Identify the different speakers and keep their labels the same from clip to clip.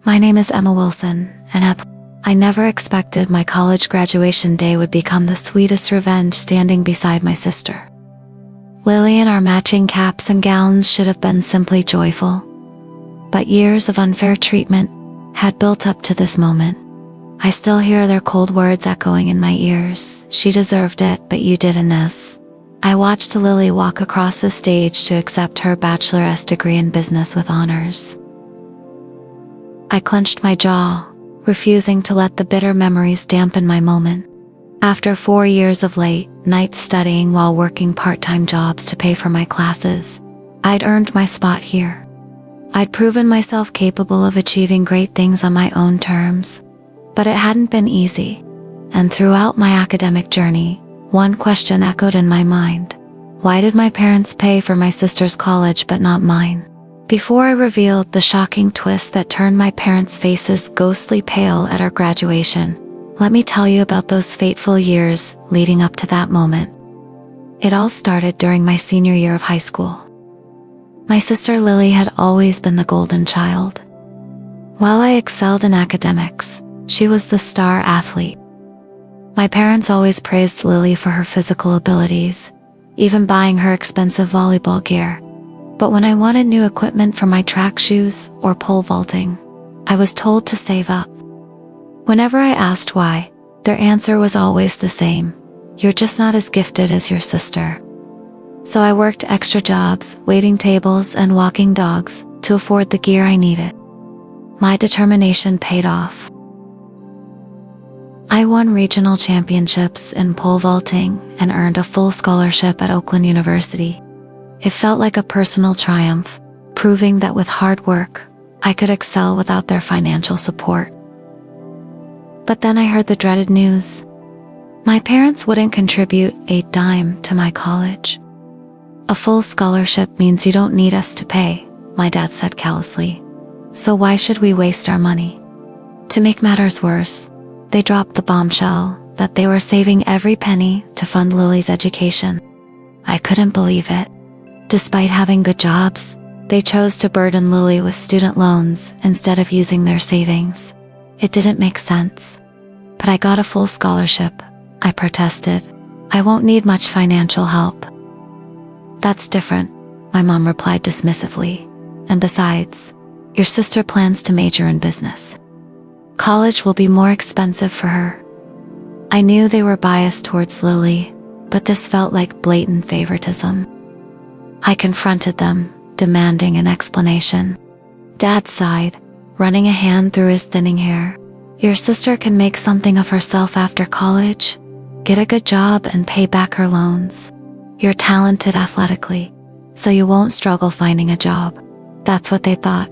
Speaker 1: My name is Emma Wilson, and I never expected my college graduation day would become the sweetest revenge standing beside my sister. Lily and our matching caps and gowns should have been simply joyful. But years of unfair treatment had built up to this moment. I still hear their cold words echoing in my ears. She deserved it, but you didn't. As I watched Lily walk across the stage to accept her bachelor's degree in business with honors, I clenched my jaw, refusing to let the bitter memories dampen my moment. After 4 years of late nights studying while working part-time jobs to pay for my classes, I'd earned my spot here. I'd proven myself capable of achieving great things on my own terms, but it hadn't been easy. And throughout my academic journey, one question echoed in my mind. Why did my parents pay for my sister's college but not mine? Before I revealed the shocking twist that turned my parents' faces ghostly pale at our graduation, let me tell you about those fateful years leading up to that moment. It all started during my senior year of high school. My sister Lily had always been the golden child. While I excelled in academics, she was the star athlete. My parents always praised Lily for her physical abilities, even buying her expensive volleyball gear. But when I wanted new equipment for my track shoes or pole vaulting, I was told to save up. Whenever I asked why, their answer was always the same. You're just not as gifted as your sister. So I worked extra jobs, waiting tables and walking dogs, to afford the gear I needed. My determination paid off. I won regional championships in pole vaulting and earned a full scholarship at Oakland University. It felt like a personal triumph, proving that with hard work, I could excel without their financial support. But then I heard the dreaded news. My parents wouldn't contribute a dime to my college. A full scholarship means you don't need us to pay, my dad said callously. So why should we waste our money? To make matters worse, they dropped the bombshell that they were saving every penny to fund Lily's education. I couldn't believe it. Despite having good jobs, they chose to burden Lily with student loans instead of using their savings. It didn't make sense. But I got a full scholarship, I protested. I won't need much financial help. That's different, my mom replied dismissively. And besides, your sister plans to major in business. College will be more expensive for her. I knew they were biased towards Lily, but this felt like blatant favoritism. I confronted them, demanding an explanation. Dad sighed, running a hand through his thinning hair. Your sister can make something of herself after college, get a good job and pay back her loans. You're talented athletically, so you won't struggle finding a job. That's what they thought.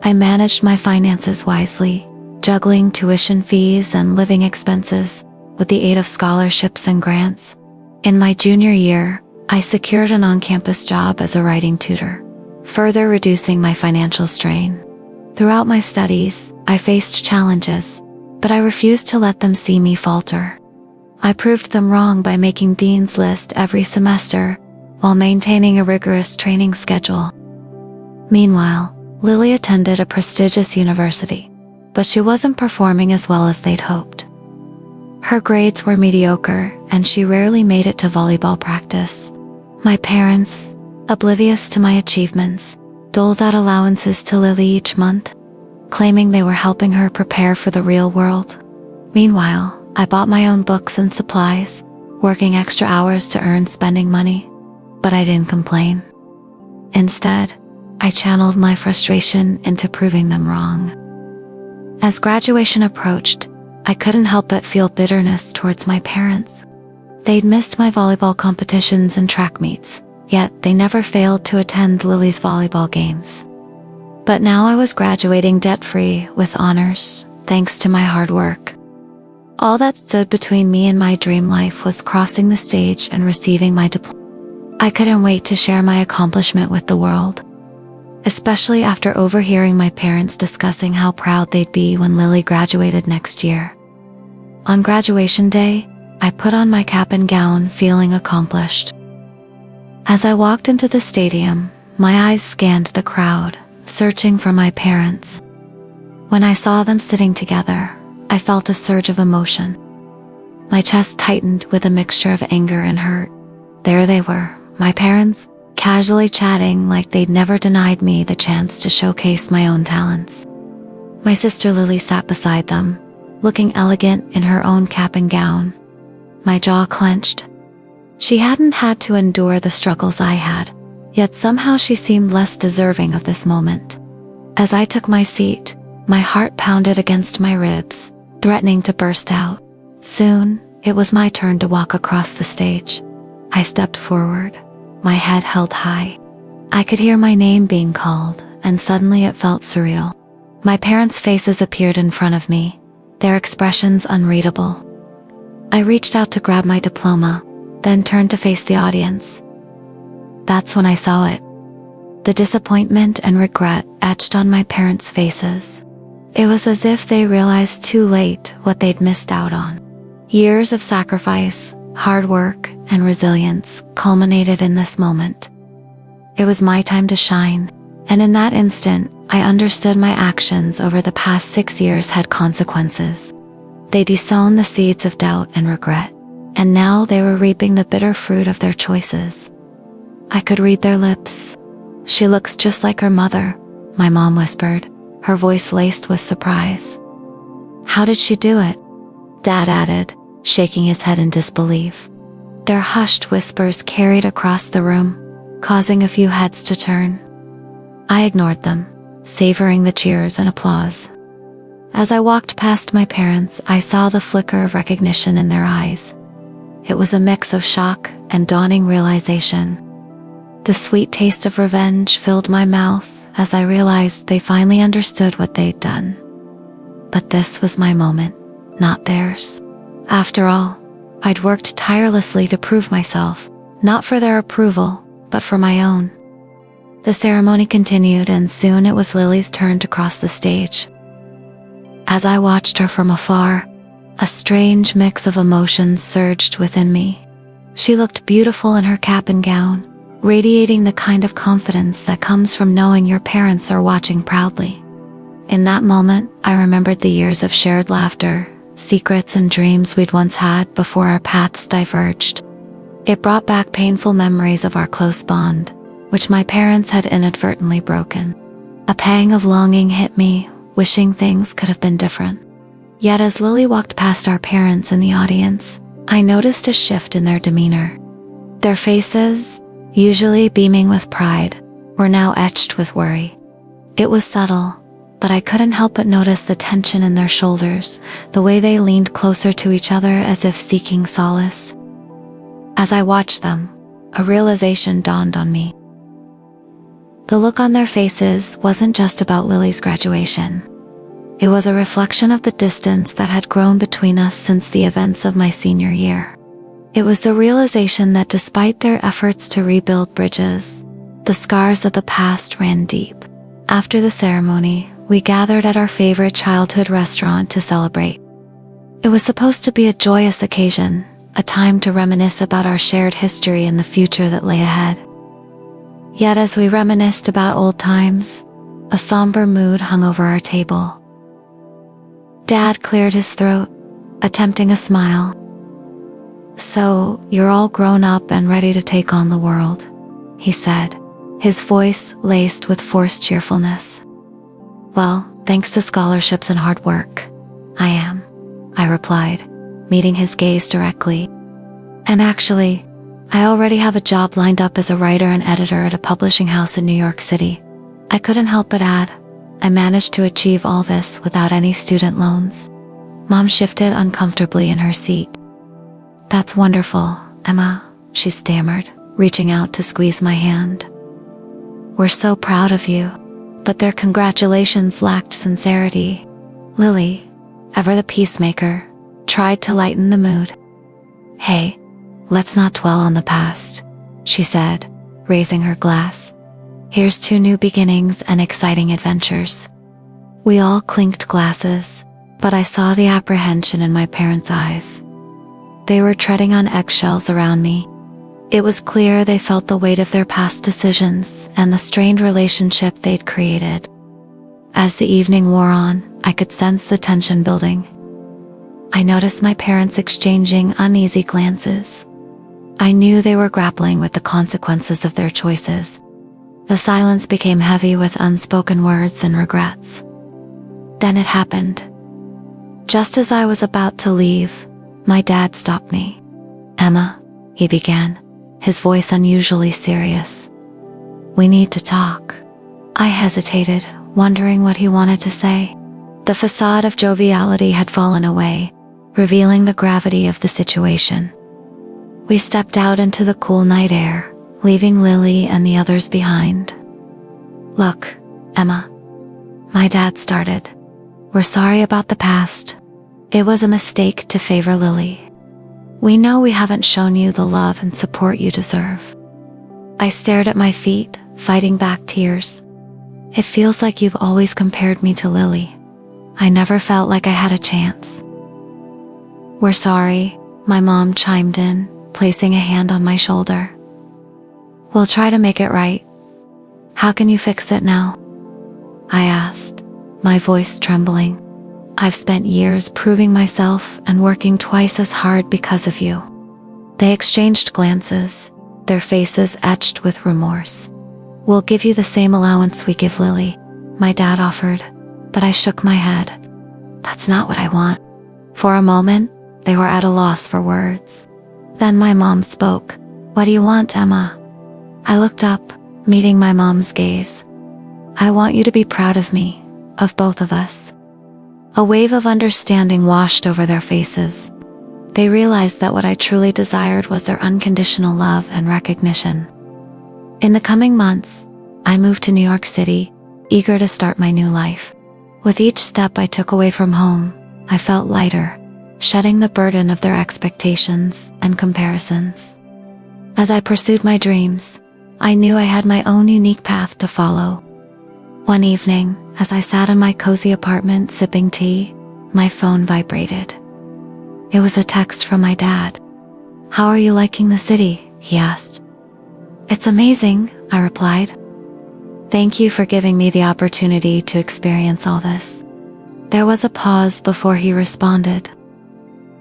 Speaker 1: I managed my finances wisely, juggling tuition fees and living expenses with the aid of scholarships and grants. In my junior year, I secured an on-campus job as a writing tutor, further reducing my financial strain. Throughout my studies, I faced challenges, but I refused to let them see me falter. I proved them wrong by making Dean's List every semester, while maintaining a rigorous training schedule. Meanwhile, Lily attended a prestigious university, but she wasn't performing as well as they'd hoped. Her grades were mediocre, and she rarely made it to volleyball practice. My parents, oblivious to my achievements, doled out allowances to Lily each month, claiming they were helping her prepare for the real world. Meanwhile, I bought my own books and supplies, working extra hours to earn spending money, but I didn't complain. Instead, I channeled my frustration into proving them wrong. As graduation approached, I couldn't help but feel bitterness towards my parents. They'd missed my volleyball competitions and track meets, yet they never failed to attend Lily's volleyball games. But now I was graduating debt-free with honors, thanks to my hard work. All that stood between me and my dream life was crossing the stage and receiving my diploma. I couldn't wait to share my accomplishment with the world, especially after overhearing my parents discussing how proud they'd be when Lily graduated next year. On graduation day, I put on my cap and gown, feeling accomplished. As I walked into the stadium, my eyes scanned the crowd, searching for my parents. When I saw them sitting together, I felt a surge of emotion. My chest tightened with a mixture of anger and hurt. There they were, my parents, casually chatting like they'd never denied me the chance to showcase my own talents. My sister Lily sat beside them, looking elegant in her own cap and gown. My jaw clenched. She hadn't had to endure the struggles I had, yet somehow she seemed less deserving of this moment. As I took my seat, my heart pounded against my ribs, threatening to burst out. Soon, it was my turn to walk across the stage. I stepped forward, my head held high. I could hear my name being called, and suddenly it felt surreal. My parents' faces appeared in front of me, their expressions unreadable. I reached out to grab my diploma, then turned to face the audience. That's when I saw it. The disappointment and regret etched on my parents' faces. It was as if they realized too late what they'd missed out on. Years of sacrifice, hard work, and resilience culminated in this moment. It was my time to shine, and in that instant, I understood my actions over the past 6 years had consequences. They'd sown the seeds of doubt and regret, and now they were reaping the bitter fruit of their choices. I could read their lips. "She looks just like her mother," my mom whispered, her voice laced with surprise. "How did she do it?" Dad added, shaking his head in disbelief. Their hushed whispers carried across the room, causing a few heads to turn. I ignored them, savoring the cheers and applause. As I walked past my parents, I saw the flicker of recognition in their eyes. It was a mix of shock and dawning realization. The sweet taste of revenge filled my mouth as I realized they finally understood what they'd done. But this was my moment, not theirs. After all, I'd worked tirelessly to prove myself, not for their approval, but for my own. The ceremony continued, and soon it was Lily's turn to cross the stage. As I watched her from afar, a strange mix of emotions surged within me. She looked beautiful in her cap and gown, radiating the kind of confidence that comes from knowing your parents are watching proudly. In that moment, I remembered the years of shared laughter, secrets and dreams we'd once had before our paths diverged. It brought back painful memories of our close bond, which my parents had inadvertently broken. A pang of longing hit me, wishing things could have been different. Yet as Lily walked past our parents in the audience, I noticed a shift in their demeanor. Their faces, usually beaming with pride, were now etched with worry. It was subtle, but I couldn't help but notice the tension in their shoulders, the way they leaned closer to each other as if seeking solace. As I watched them, a realization dawned on me. The look on their faces wasn't just about Lily's graduation. It was a reflection of the distance that had grown between us since the events of my senior year. It was the realization that despite their efforts to rebuild bridges, the scars of the past ran deep. After the ceremony, we gathered at our favorite childhood restaurant to celebrate. It was supposed to be a joyous occasion, a time to reminisce about our shared history and the future that lay ahead. Yet as we reminisced about old times, a somber mood hung over our table. Dad cleared his throat, attempting a smile. "So, you're all grown up and ready to take on the world," he said, his voice laced with forced cheerfulness. "Well, thanks to scholarships and hard work, I am," I replied, meeting his gaze directly. "And actually, I already have a job lined up as a writer and editor at a publishing house in New York City." I couldn't help but add, "I managed to achieve all this without any student loans." Mom shifted uncomfortably in her seat. "That's wonderful, Emma," she stammered, reaching out to squeeze my hand. "We're so proud of you." But their congratulations lacked sincerity. Lily, ever the peacemaker, tried to lighten the mood. "Hey, let's not dwell on the past," she said, raising her glass. "Here's to new beginnings and exciting adventures." We all clinked glasses, but I saw the apprehension in my parents' eyes. They were treading on eggshells around me. It was clear they felt the weight of their past decisions and the strained relationship they'd created. As the evening wore on, I could sense the tension building. I noticed my parents exchanging uneasy glances. I knew they were grappling with the consequences of their choices. The silence became heavy with unspoken words and regrets. Then it happened. Just as I was about to leave, my dad stopped me. "Emma," he began, his voice unusually serious. "We need to talk." I hesitated, wondering what he wanted to say. The facade of joviality had fallen away, revealing the gravity of the situation. We stepped out into the cool night air, leaving Lily and the others behind. "Look, Emma," my dad started. "We're sorry about the past. It was a mistake to favor Lily. We know we haven't shown you the love and support you deserve." I stared at my feet, fighting back tears. "It feels like you've always compared me to Lily. I never felt like I had a chance." "We're sorry," my mom chimed in, placing a hand on my shoulder. "We'll try to make it right. How can you fix it now?" I asked, my voice trembling. "I've spent years proving myself and working twice as hard because of you." They exchanged glances, their faces etched with remorse. "We'll give you the same allowance we give Lily," my dad offered, but I shook my head. "That's not what I want." For a moment, they were at a loss for words. Then my mom spoke. "What do you want, Emma?" I looked up, meeting my mom's gaze. "I want you to be proud of me, of both of us." A wave of understanding washed over their faces. They realized that what I truly desired was their unconditional love and recognition. In the coming months, I moved to New York City, eager to start my new life. With each step I took away from home, I felt lighter, shedding the burden of their expectations and comparisons. As I pursued my dreams, I knew I had my own unique path to follow. One evening, as I sat in my cozy apartment sipping tea, my phone vibrated. It was a text from my dad. "How are you liking the city?" he asked. "It's amazing," I replied. "Thank you for giving me the opportunity to experience all this." There was a pause before he responded.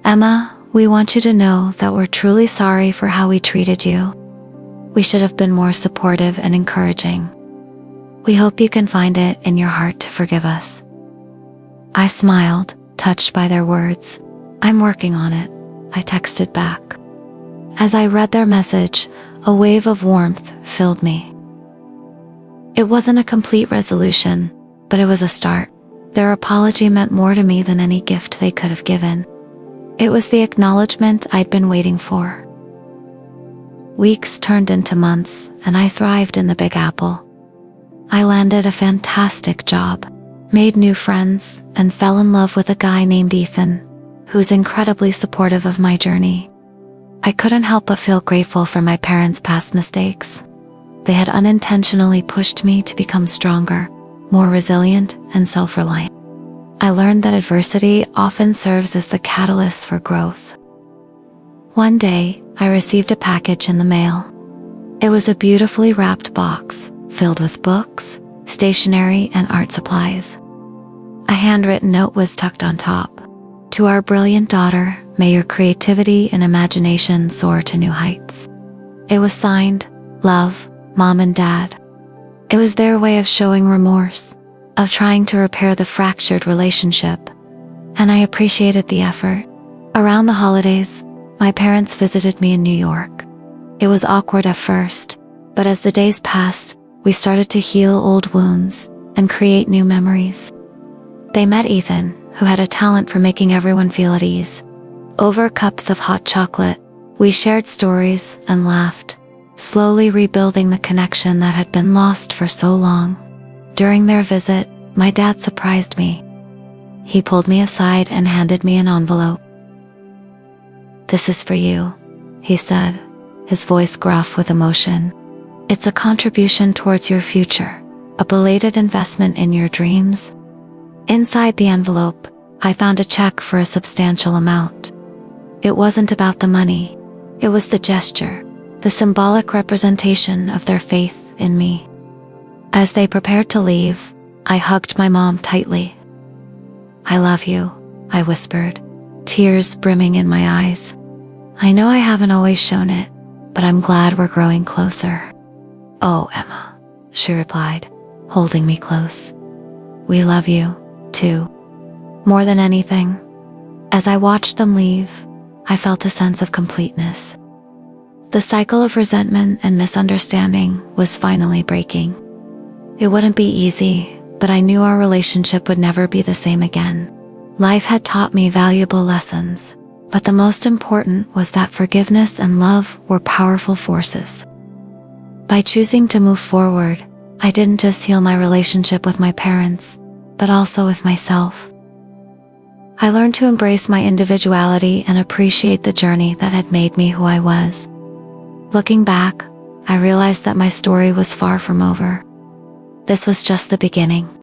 Speaker 1: "Emma, we want you to know that we're truly sorry for how we treated you. We should have been more supportive and encouraging. We hope you can find it in your heart to forgive us." I smiled, touched by their words. "I'm working on it," I texted back. As I read their message, a wave of warmth filled me. It wasn't a complete resolution, but it was a start. Their apology meant more to me than any gift they could have given. It was the acknowledgement I'd been waiting for. Weeks turned into months, and I thrived in the Big Apple. I landed a fantastic job, made new friends, and fell in love with a guy named Ethan, who's incredibly supportive of my journey. I couldn't help but feel grateful for my parents' past mistakes. They had unintentionally pushed me to become stronger, more resilient, and self-reliant. I learned that adversity often serves as the catalyst for growth. One day, I received a package in the mail. It was a beautifully wrapped box, filled with books, stationery, and art supplies. A handwritten note was tucked on top. "To our brilliant daughter, may your creativity and imagination soar to new heights." It was signed, "Love, Mom and Dad." It was their way of showing remorse, of trying to repair the fractured relationship, and I appreciated the effort. Around the holidays, my parents visited me in New York. It was awkward at first, but as the days passed, we started to heal old wounds and create new memories. They met Ethan, who had a talent for making everyone feel at ease. Over cups of hot chocolate, we shared stories and laughed, slowly rebuilding the connection that had been lost for so long. During their visit, my dad surprised me. He pulled me aside and handed me an envelope. "This is for you," he said, his voice gruff with emotion. "It's a contribution towards your future, a belated investment in your dreams." Inside the envelope, I found a check for a substantial amount. It wasn't about the money. It was the gesture, the symbolic representation of their faith in me. As they prepared to leave, I hugged my mom tightly. I love you, I whispered, tears brimming in my eyes. I know I haven't always shown it, but I'm glad we're growing closer. Oh, Emma, she replied, holding me close. We love you, too. More than anything, as I watched them leave, I felt a sense of completeness. The cycle of resentment and misunderstanding was finally breaking. It wouldn't be easy, but I knew our relationship would never be the same again. Life had taught me valuable lessons, but the most important was that forgiveness and love were powerful forces. By choosing to move forward, I didn't just heal my relationship with my parents, but also with myself. I learned to embrace my individuality and appreciate the journey that had made me who I was. Looking back, I realized that my story was far from over. This was just the beginning.